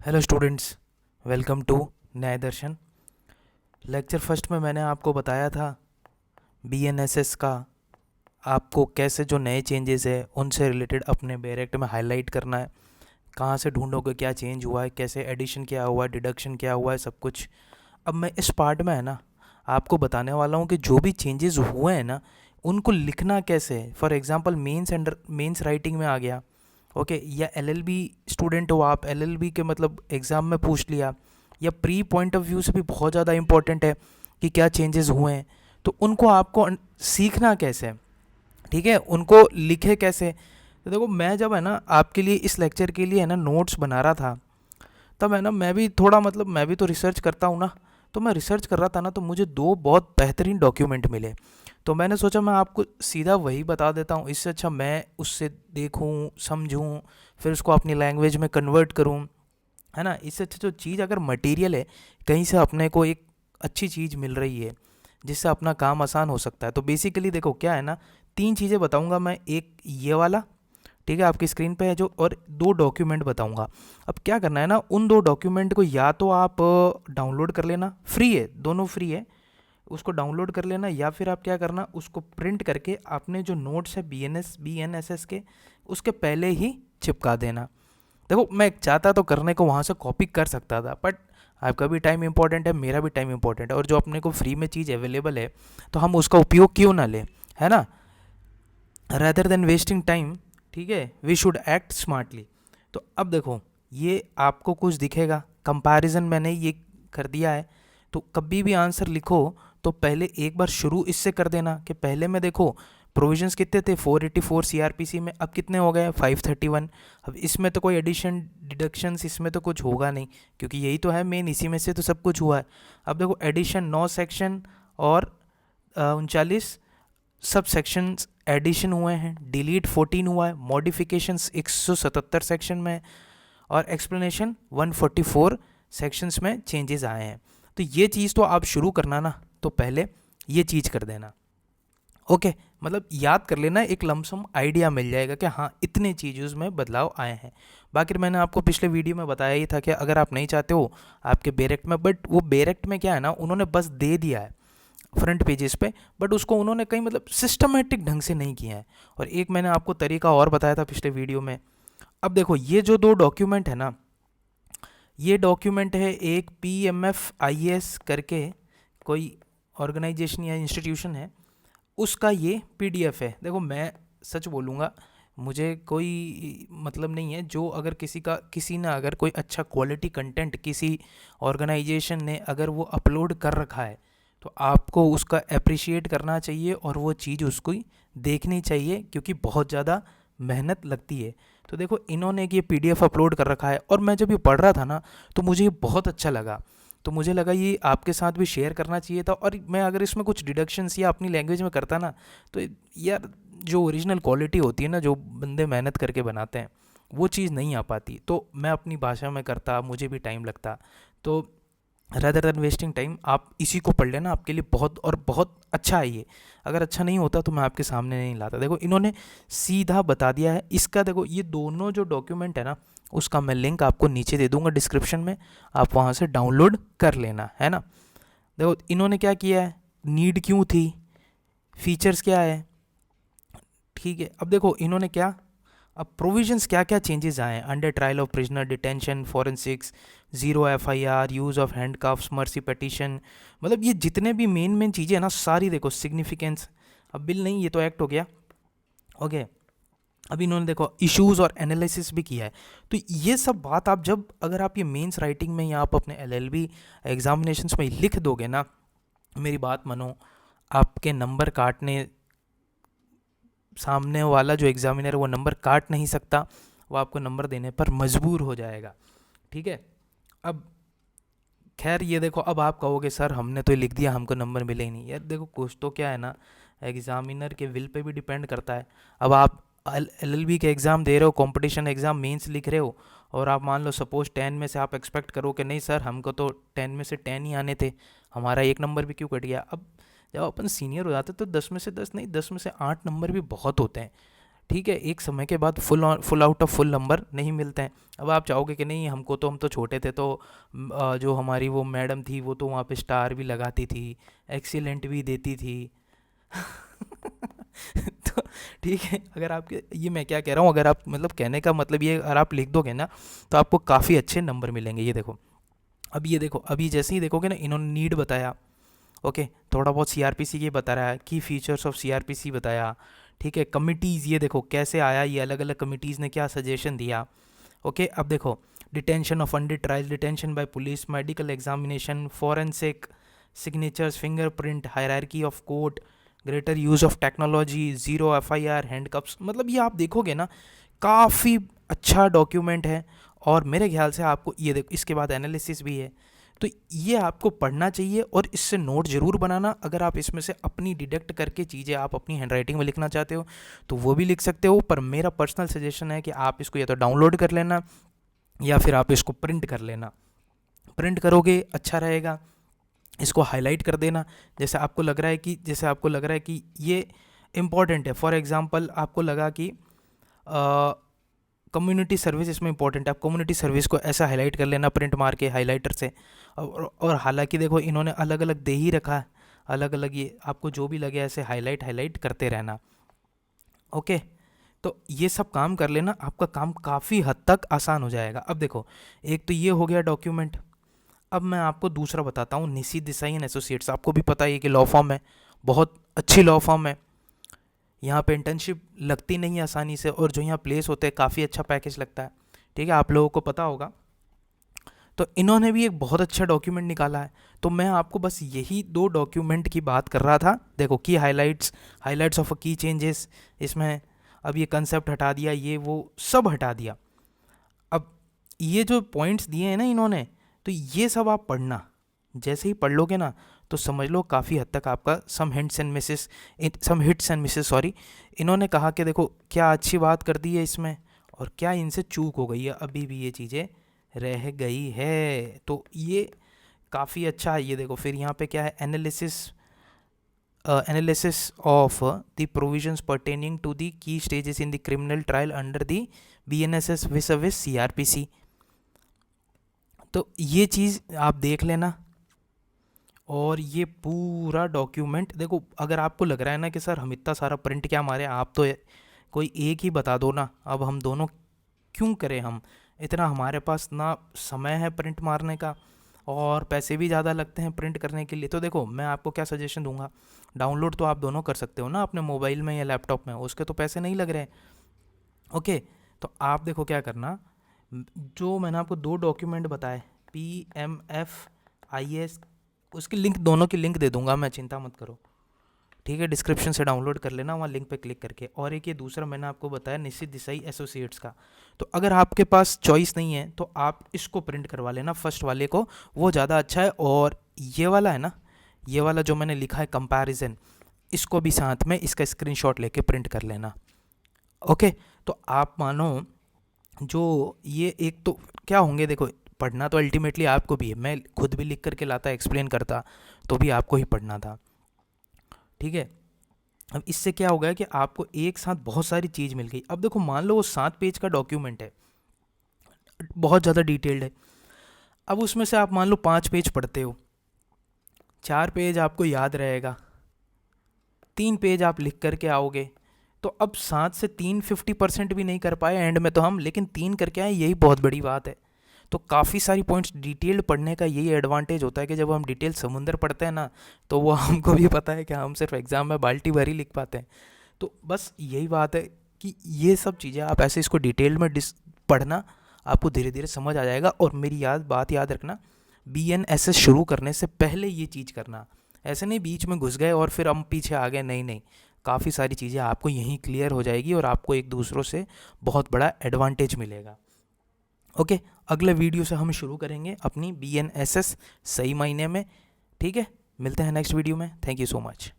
Hello students, welcome to न्याय दर्शन। Lecture first में मैंने आपको बताया था बीएनएसएस का आपको कैसे जो नए चेंजेस है उनसे रिलेटेड अपने डायरेक्ट में हाईलाइट करना है। कहाँ से ढूंढोगे क्या चेंज हुआ है, कैसे एडिशन क्या हुआ है, डिडक्शन क्या हुआ है, सब कुछ। अब मैं इस पार्ट में है ना आपको बताने वाला हूँ कि जो भी चेंजेस हुए हैं ना उनको लिखना कैसे है। फॉर एग्जांपल मेंस राइटिंग में आ गया, ओके, या एलएलबी स्टूडेंट हो आप, एलएलबी के मतलब एग्ज़ाम में पूछ लिया, या प्री पॉइंट ऑफ व्यू से भी बहुत ज़्यादा इंपॉर्टेंट है कि क्या चेंजेस हुए हैं। तो उनको आपको सीखना कैसे है, ठीक है, उनको लिखे कैसे। तो देखो, मैं जब है ना आपके लिए इस लेक्चर के लिए है ना नोट्स बना रहा था, तब है ना मैं भी थोड़ा मतलब मैं भी तो रिसर्च करता हूँ ना। तो मैं रिसर्च कर रहा था ना, तो मुझे दो बहुत बेहतरीन डॉक्यूमेंट मिले। तो मैंने सोचा मैं आपको सीधा वही बता देता हूँ, इससे अच्छा मैं उससे देखूँ, समझूँ, फिर उसको अपनी लैंग्वेज में कन्वर्ट करूँ, है ना। इससे अच्छा जो चीज़ अगर मटेरियल है कहीं से अपने को एक अच्छी चीज़ मिल रही है जिससे अपना काम आसान हो सकता है। तो बेसिकली देखो क्या है ना, तीन चीज़ें बताऊंगा मैं। एक ये वाला, ठीक है, आपकी स्क्रीन पे है जो, और दो डॉक्यूमेंट बताऊंगा। अब क्या करना है ना, उन दो डॉक्यूमेंट को या तो आप डाउनलोड कर लेना, फ्री है, दोनों फ्री है, उसको डाउनलोड कर लेना, या फिर आप क्या करना उसको प्रिंट करके अपने जो नोट्स है बीएनएसएस के उसके पहले ही चिपका देना। देखो, मैं चाहता तो करने को वहाँ से कॉपी कर सकता था, बट आपका भी टाइम इंपॉर्टेंट है, मेरा भी टाइम इंपॉर्टेंट है, और जो अपने को फ्री में चीज़ अवेलेबल है तो हम उसका उपयोग क्यों ना लें, है ना, रेदर देन वेस्टिंग टाइम। ठीक है, वी शुड एक्ट स्मार्टली। तो अब देखो, ये आपको कुछ दिखेगा, कंपैरिजन मैंने ये कर दिया है। तो कभी भी आंसर लिखो तो पहले एक बार शुरू इससे कर देना कि पहले में देखो प्रोविजंस कितने थे 484 सीआरपीसी में, अब कितने हो गए 531। अब इसमें तो कोई एडिशन डिडक्शंस इसमें तो कुछ होगा नहीं, क्योंकि यही तो है मेन, इसी में से तो सब कुछ हुआ है। अब देखो एडिशन 9 सेक्शन और 39 सब सेक्शंस एडिशन हुए हैं, डिलीट 14 हुआ है, मॉडिफिकेशंस 177 सेक्शन में, और एक्सप्लेनेशन 144 सेक्शंस में चेंजेस आए हैं। तो ये चीज़ तो आप शुरू करना ना, तो पहले ये चीज़ कर देना, ओके। मतलब याद कर लेना, एक लमसम आइडिया मिल जाएगा कि हाँ इतने चीज़ों में बदलाव आए हैं। बाकी मैंने आपको पिछले वीडियो में बताया ही था कि अगर आप नहीं चाहते हो आपके बेरेक्ट में, बट वो बेरेक्ट में क्या है ना, उन्होंने बस दे दिया है फ्रंट पेजेस पे, बट उसको उन्होंने कहीं मतलब सिस्टमेटिक ढंग से नहीं किया है। और एक मैंने आपको तरीका और बताया था पिछले वीडियो में। अब देखो, ये जो दो डॉक्यूमेंट है ना, ये डॉक्यूमेंट है एक PMFIS करके कोई ऑर्गेनाइजेशन या इंस्टीट्यूशन है, उसका ये PDF है। देखो, मैं सच बोलूँगा, मुझे कोई मतलब नहीं है, जो अगर किसी ने अगर कोई अच्छा क्वालिटी कंटेंट किसी ऑर्गेनाइजेशन ने अगर वो अपलोड कर रखा है तो आपको उसका अप्रिशिएट करना चाहिए और वो चीज़ उसको देखनी चाहिए, क्योंकि बहुत ज़्यादा मेहनत लगती है। तो देखो, इन्होंने एक ये PDF अपलोड कर रखा है, और मैं जब ये पढ़ रहा था ना तो मुझे ये बहुत अच्छा लगा। तो मुझे लगा ये आपके साथ भी शेयर करना चाहिए था। और मैं अगर इसमें कुछ डिडक्शंस या अपनी लैंग्वेज में करता ना, तो यार जो ओरिजिनल क्वालिटी होती है ना, जो बंदे मेहनत करके बनाते हैं, वो चीज़ नहीं आ पाती। तो मैं अपनी भाषा में करता, मुझे भी टाइम लगता। तो रदर देन वेस्टिंग टाइम, आप इसी को पढ़ लेना, आपके लिए बहुत और बहुत अच्छा है ये। अगर अच्छा नहीं होता तो मैं आपके सामने नहीं लाता। देखो, इन्होंने सीधा बता दिया है इसका। देखो, ये दोनों जो डॉक्यूमेंट है ना, उसका मैं लिंक आपको नीचे दे दूंगा डिस्क्रिप्शन में, आप वहाँ से डाउनलोड कर लेना, है ना। देखो, इन्होंने क्या किया है, नीड क्यों थी, फीचर्स क्या है, ठीक है। अब देखो इन्होंने क्या, अब प्रोविजंस क्या क्या चेंजेस आए हैं, under trial of prisoner, detention, forensics, zero FIR, use of handcuffs, mercy petition, मतलब ये जितने भी मेन मेन चीज़ें हैं ना सारी, देखो सिग्निफिकेंस, अब बिल नहीं, ये तो एक्ट हो गया, ओके। अब इन्होंने देखो इश्यूज और एनालिसिस भी किया है। तो ये सब बात आप जब अगर आप ये मेंस राइटिंग में या आप अपने LLB एग्जामिनेशंस में लिख दोगे ना, मेरी बात मानो, आपके नंबर काटने, सामने वाला जो एग्जामिनर है वो नंबर काट नहीं सकता, वो आपको नंबर देने पर मजबूर हो जाएगा, ठीक है। अब खैर ये देखो, अब आप कहोगे सर हमने तो लिख दिया, हमको नंबर मिले ही नहीं। यार देखो, कुछ तो क्या है ना, एग्जामिनर के विल पे भी डिपेंड करता है। अब आप LLB के एग्ज़ाम दे रहे हो, कंपटीशन एग्ज़ाम मेंस लिख रहे हो, और आप मान लो सपोज 10 में से आप एक्सपेक्ट करो कि नहीं सर हमको तो 10 में से 10 ही आने थे, हमारा एक नंबर भी क्यों कट गया। अब जब अपन सीनियर हो जाते तो 10 में से 10 नहीं, 10 में से 8 नंबर भी बहुत होते हैं, ठीक है, एक समय के बाद full out of full number नहीं मिलते हैं। अब आप चाहोगे कि नहीं हमको तो, हम तो छोटे थे तो जो हमारी वो मैडम थी वो तो वहाँ पे स्टार भी लगाती थी, एक्सीलेंट भी देती थी। तो ठीक है, अगर आपके, ये मैं क्या कह रहा हूँ, अगर आप मतलब कहने का मतलब ये, अगर आप लिख दोगे ना तो आपको काफ़ी अच्छे नंबर मिलेंगे। ये देखो, अब ये देखो, अभी जैसे ही देखोगे ना, इन्होंने नीड बताया, ओके, थोड़ा बहुत सीआरपीसी ये बता रहा है, की फीचर्स ऑफ सीआरपीसी बताया, ठीक है। कमिटीज़ ये देखो कैसे आया, ये अलग अलग कमिटीज़ ने क्या सजेशन दिया, ओके। अब देखो, detention of under trial, detention by police, medical examination, forensic signatures, fingerprint, hierarchy of court, greater use of technology, zero FIR, handcuffs. मतलब ये आप देखोगे ना, काफ़ी अच्छा डॉक्यूमेंट है। और मेरे ख्याल से आपको ये देखो, इसके बाद एनालिसिस भी है, तो ये आपको पढ़ना चाहिए और इससे नोट ज़रूर बनाना। अगर आप इसमें से अपनी डिडक्ट करके चीज़ें आप अपनी हैंडराइटिंग में लिखना चाहते हो तो वो भी लिख सकते हो, पर मेरा पर्सनल सजेशन है कि आप इसको या तो डाउनलोड कर लेना या फिर आप इसको प्रिंट कर लेना। प्रिंट करोगे अच्छा रहेगा, इसको हाईलाइट कर देना जैसे आपको लग रहा है कि, ये इम्पॉर्टेंट है। फॉर एग्जांपल आपको लगा कि कम्युनिटी सर्विस इसमें इंपॉर्टेंट है, आप कम्युनिटी सर्विस को ऐसा हाईलाइट कर लेना प्रिंट मार के हाईलाइटर से। और हालांकि देखो इन्होंने अलग अलग दे ही रखा है, अलग अलग, ये आपको जो भी लगे ऐसे हाईलाइट करते रहना, ओके। तो ये सब काम कर लेना, आपका काम काफ़ी हद तक आसान हो जाएगा। अब देखो, एक तो ये हो गया डॉक्यूमेंट। अब मैं आपको दूसरा बताता हूँ, निशी देसाई एंड एसोसिएट्स, आपको भी पता है कि लॉ फॉर्म है, बहुत अच्छी लॉ फॉर्म है। यहाँ पे इंटर्नशिप लगती नहीं है आसानी से, और जो यहाँ प्लेस होते हैं काफ़ी अच्छा पैकेज लगता है, ठीक है, आप लोगों को पता होगा। तो इन्होंने भी एक बहुत अच्छा डॉक्यूमेंट निकाला है। तो मैं आपको बस यही दो डॉक्यूमेंट की बात कर रहा था। देखो, की हाइलाइट्स ऑफ अ की चेंजेस, इसमें अब ये कंसेप्ट हटा दिया, ये वो सब हटा दिया। अब ये जो पॉइंट्स दिए हैं ना इन्होंने, तो ये सब आप पढ़ना, जैसे ही पढ़ लोगे ना तो समझ लो काफ़ी हद तक आपका सम हिट्स एंड मिसेस, सॉरी, इन्होंने कहा कि देखो क्या अच्छी बात कर दी है इसमें और क्या इनसे चूक हो गई है, अभी भी ये चीज़ें रह गई है। तो ये काफ़ी अच्छा है। ये देखो, फिर यहाँ पे क्या है, analysis of the provisions pertaining to the key stages in the criminal trial under the BNSS vis CrPC. तो ये चीज़ आप देख लेना। और ये पूरा डॉक्यूमेंट देखो, अगर आपको लग रहा है ना कि सर हम इतना सारा प्रिंट क्या मारे, आप तो कोई एक ही बता दो ना, अब हम दोनों क्यों करें, हम इतना, हमारे पास ना समय है प्रिंट मारने का और पैसे भी ज़्यादा लगते हैं प्रिंट करने के लिए। तो देखो मैं आपको क्या सजेशन दूंगा, डाउनलोड तो आप दोनों कर सकते हो ना अपने मोबाइल में या लैपटॉप में, उसके तो पैसे नहीं लग रहे, ओके। तो आप देखो क्या करना, जो मैंने आपको दो डॉक्यूमेंट बताए, PMFIS, उसकी लिंक, दोनों की लिंक दे दूंगा मैं, चिंता मत करो, ठीक है, डिस्क्रिप्शन से डाउनलोड कर लेना वहाँ लिंक पे क्लिक करके। और एक ये दूसरा मैंने आपको बताया निशी देसाई एसोसिएट्स का, तो अगर आपके पास चॉइस नहीं है तो आप इसको प्रिंट करवा लेना, फर्स्ट वाले को, वो ज़्यादा अच्छा है। और ये वाला है ना, ये वाला जो मैंने लिखा है कंपैरिजन, इसको भी साथ में इसका स्क्रीनशॉट लेके प्रिंट कर लेना, ओके। तो आप मानो जो ये एक तो क्या होंगे, देखो पढ़ना तो अल्टीमेटली आपको भी है, मैं खुद भी लिख करके लाता एक्सप्लेन करता तो भी आपको ही पढ़ना था, ठीक है। अब इससे क्या हो गया कि आपको एक साथ बहुत सारी चीज़ मिल गई। अब देखो मान लो वो 7 पेज का डॉक्यूमेंट है, बहुत ज़्यादा डिटेल्ड है, अब उसमें से आप मान लो 5 पेज पढ़ते हो, 4 पेज आपको याद रहेगा, 3 पेज आप लिख करके आओगे, तो अब 7 से 3 50% भी नहीं कर पाए एंड में तो हम, लेकिन 3 करके आए, यही बहुत बड़ी बात है। तो काफ़ी सारी पॉइंट्स डिटेल्ड पढ़ने का यही एडवांटेज होता है कि जब हम डिटेल समुंदर पढ़ते हैं ना, तो वो हमको भी पता है कि हम सिर्फ एग्ज़ाम में बाल्टी भर ही लिख पाते हैं। तो बस यही बात है कि ये सब चीज़ें आप ऐसे इसको डिटेल में पढ़ना, आपको धीरे धीरे समझ आ जाएगा। और मेरी बात याद रखना, BNSS शुरू करने से पहले ये चीज़ करना, ऐसे नहीं बीच में घुस गए और फिर हम पीछे आ गए, नहीं नहीं, काफ़ी सारी चीज़ें आपको यहीं क्लियर हो जाएगी और आपको एक दूसरों से बहुत बड़ा एडवांटेज मिलेगा, ओके। अगले वीडियो से हम शुरू करेंगे अपनी BNSS सही मायने में, ठीक है। मिलते हैं नेक्स्ट वीडियो में, थैंक यू सो मच।